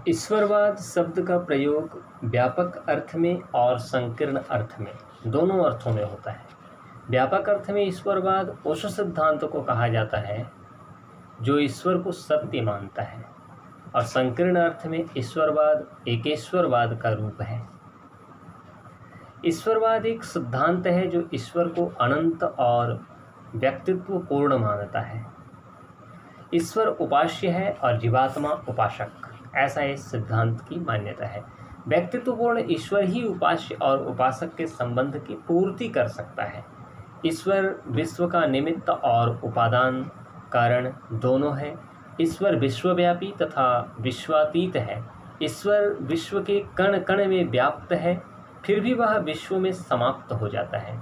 ईश्वरवाद शब्द का प्रयोग व्यापक अर्थ में और संकीर्ण अर्थ में दोनों अर्थों में होता है। व्यापक अर्थ में ईश्वरवाद उस सिद्धांत को कहा जाता है जो ईश्वर को सत्य मानता है, और संकीर्ण अर्थ में ईश्वरवाद एकेश्वरवाद का रूप है। ईश्वरवाद एक सिद्धांत है जो ईश्वर को अनंत और व्यक्तित्व पूर्ण मानता है। ईश्वर उपास्य है और जीवात्मा उपासक, ऐसा इस सिद्धांत की मान्यता है। व्यक्तित्वपूर्ण ईश्वर ही उपास्य और उपासक के संबंध की पूर्ति कर सकता है। ईश्वर विश्व का निमित्त और उपादान कारण दोनों है। ईश्वर विश्वव्यापी तथा विश्वातीत है। ईश्वर विश्व के कण कण में व्याप्त है, फिर भी वह विश्व में समाप्त हो जाता है।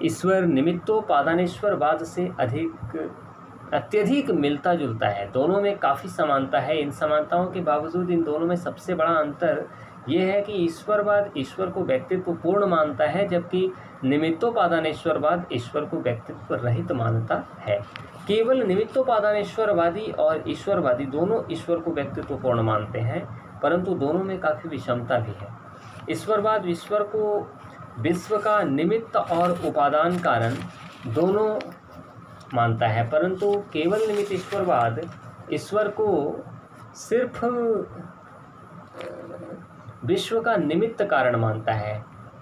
ईश्वर निमित्तोपादानेश्वरवाद से अत्यधिक मिलता जुलता है। दोनों में काफ़ी समानता है। इन समानताओं के बावजूद इन दोनों में सबसे बड़ा अंतर यह है कि ईश्वरवाद ईश्वर को व्यक्तित्व पूर्ण मानता है, जबकि निमित्तोपादानेश्वरवाद ईश्वर को व्यक्तित्व रहित मानता है। केवल निमित्तोपादानेश्वरवादी और ईश्वरवादी दोनों ईश्वर को व्यक्तित्व पूर्ण मानते हैं, परंतु दोनों में काफ़ी विषमता भी है। ईश्वरवाद ईश्वर को विश्व का निमित्त और उपादान कारण दोनों मानता है, परंतु केवल निमित्त ईश्वरवाद ईश्वर को सिर्फ विश्व का निमित्त कारण मानता है।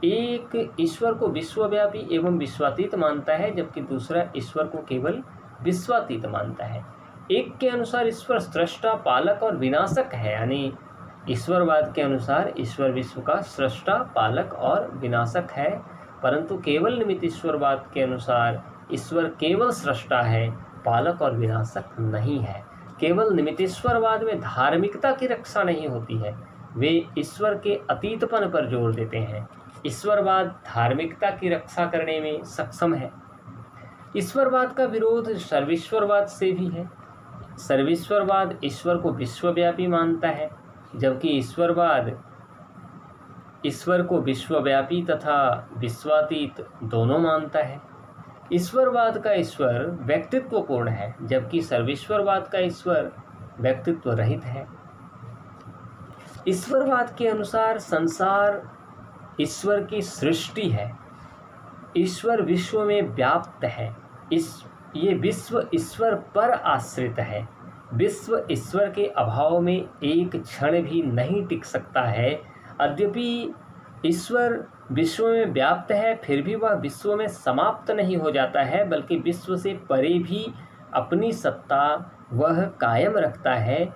एक ईश्वर को विश्वव्यापी एवं विश्वातीत मानता है, जबकि दूसरा ईश्वर को केवल विश्वातीत मानता है। एक के अनुसार ईश्वर सृष्टा, पालक और विनाशक है, यानी ईश्वरवाद के अनुसार ईश्वर विश्व का सृष्टा, पालक और विनाशक है, परंतु केवल निमित्त ईश्वरवाद के अनुसार ईश्वर केवल सृष्टा है, पालक और विनाशक नहीं है। केवल निमित्तेश्वरवाद में धार्मिकता की रक्षा नहीं होती है, वे ईश्वर के अतीतपन पर जोर देते हैं। ईश्वरवाद धार्मिकता की रक्षा करने में सक्षम है। ईश्वरवाद का विरोध सर्वेश्वरवाद से भी है। सर्वेश्वरवाद ईश्वर को विश्वव्यापी मानता है, जबकि ईश्वरवाद ईश्वर को विश्वव्यापी तथा विश्वातीत दोनों मानता है। ईश्वरवाद का ईश्वर व्यक्तित्वपूर्ण है, जबकि सर्वेश्वरवाद का ईश्वर व्यक्तित्व रहित है। ईश्वरवाद के अनुसार संसार ईश्वर की सृष्टि है। ईश्वर विश्व में व्याप्त है। ये विश्व ईश्वर पर आश्रित है। विश्व ईश्वर के अभाव में एक क्षण भी नहीं टिक सकता है। यद्यपि ईश्वर विश्व में व्याप्त है, फिर भी वह विश्व में समाप्त नहीं हो जाता है, बल्कि विश्व से परे भी अपनी सत्ता वह कायम रखता है।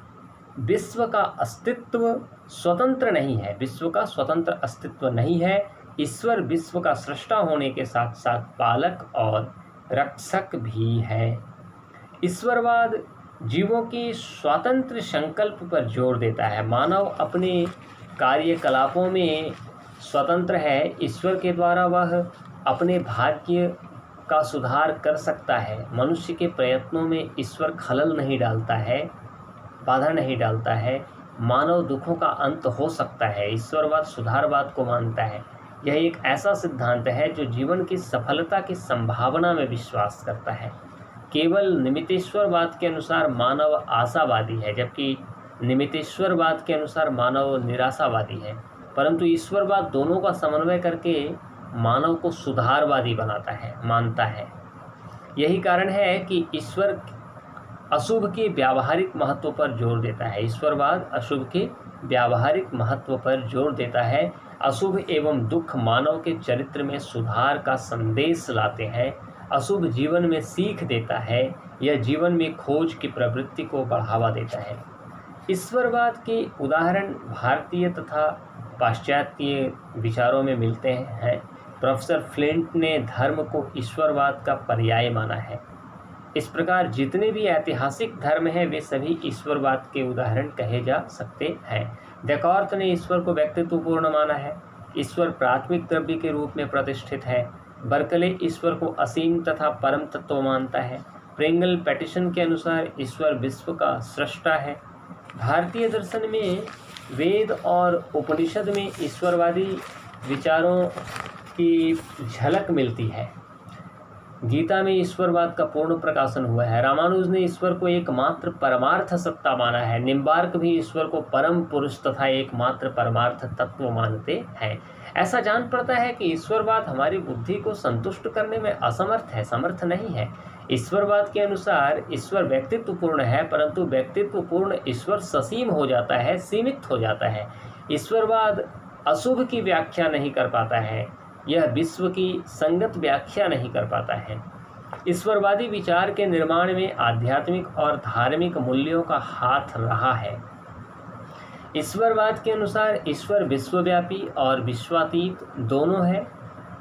विश्व का अस्तित्व स्वतंत्र नहीं है। विश्व का स्वतंत्र अस्तित्व नहीं है। ईश्वर विश्व का सृष्टा होने के साथ साथ पालक और रक्षक भी है। ईश्वरवाद जीवों के स्वतंत्र संकल्प पर जोर देता है। मानव अपने कार्यकलापों में स्वतंत्र है। ईश्वर के द्वारा वह अपने भाग्य का सुधार कर सकता है। मनुष्य के प्रयत्नों में ईश्वर खलल नहीं डालता है, बाधा नहीं डालता है। मानव दुखों का अंत हो सकता है। ईश्वरवाद सुधारवाद को मानता है। यह एक ऐसा सिद्धांत है जो जीवन की सफलता की संभावना में विश्वास करता है। केवल निमित्तेश्वरवाद के अनुसार मानव आशावादी है, जबकि निमित्तेश्वरवाद के अनुसार मानव निराशावादी है। परंतु ईश्वरवाद दोनों का समन्वय करके मानव को सुधारवादी मानता है। यही कारण है कि ईश्वर अशुभ के व्यावहारिक महत्व पर जोर देता है। ईश्वरवाद अशुभ के व्यावहारिक महत्व पर जोर देता है। अशुभ एवं दुख मानव के चरित्र में सुधार का संदेश लाते हैं। अशुभ जीवन में सीख देता है। यह जीवन में खोज की प्रवृत्ति को बढ़ावा देता है। ईश्वरवाद के उदाहरण भारतीय तथा पाश्चात्य विचारों में मिलते हैं। प्रोफेसर फ्लिंट ने धर्म को ईश्वरवाद का पर्याय माना है। इस प्रकार जितने भी ऐतिहासिक धर्म हैं वे सभी ईश्वरवाद के उदाहरण कहे जा सकते हैं। डेकार्त ने ईश्वर को व्यक्तित्वपूर्ण माना है। ईश्वर प्राथमिक द्रव्य के रूप में प्रतिष्ठित है। बर्कले ईश्वर को असीम तथा परम तत्व मानता है। प्रिंगल पैटिसन के अनुसार ईश्वर विश्व का सृष्टा है। भारतीय दर्शन में वेद और उपनिषद में ईश्वरवादी विचारों की झलक मिलती है। गीता में ईश्वरवाद का पूर्ण प्रकाशन हुआ है। रामानुज ने ईश्वर को एकमात्र परमार्थ सत्ता माना है। निम्बार्क भी ईश्वर को परम पुरुष तथा एकमात्र परमार्थ तत्व मानते हैं। ऐसा जान पड़ता है कि ईश्वरवाद हमारी बुद्धि को संतुष्ट करने में असमर्थ है, समर्थ नहीं है। ईश्वरवाद के अनुसार ईश्वर व्यक्तित्वपूर्ण है, परंतु व्यक्तित्वपूर्ण ईश्वर ससीम हो जाता है, सीमित हो जाता है। ईश्वरवाद अशुभ की व्याख्या नहीं कर पाता है, यह विश्व की संगत व्याख्या नहीं कर पाता है। ईश्वरवादी विचार के निर्माण में आध्यात्मिक और धार्मिक मूल्यों का हाथ रहा है। ईश्वरवाद के अनुसार ईश्वर विश्वव्यापी और विश्वातीत दोनों है।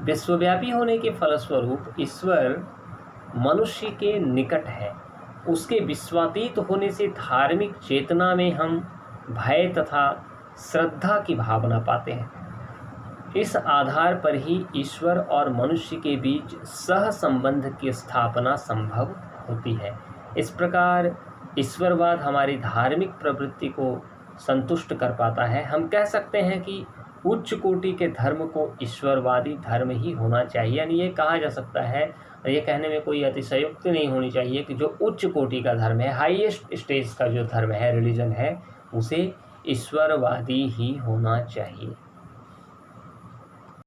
विश्वव्यापी होने के फलस्वरूप ईश्वर मनुष्य के निकट है। उसके विश्वातीत होने से धार्मिक चेतना में हम भय तथा श्रद्धा की भावना पाते हैं। इस आधार पर ही ईश्वर और मनुष्य के बीच सह संबंध की स्थापना संभव होती है। इस प्रकार ईश्वरवाद हमारी धार्मिक प्रवृत्ति को संतुष्ट कर पाता है। हम कह सकते हैं कि उच्च कोटि के धर्म को ईश्वरवादी धर्म ही होना चाहिए। यानी ये कहा जा सकता है, और ये कहने में कोई अतिशयोक्ति नहीं होनी चाहिए कि जो उच्च कोटि का धर्म है, हाईएस्ट स्टेज का जो धर्म है, रिलीजन है, उसे ईश्वरवादी ही होना चाहिए।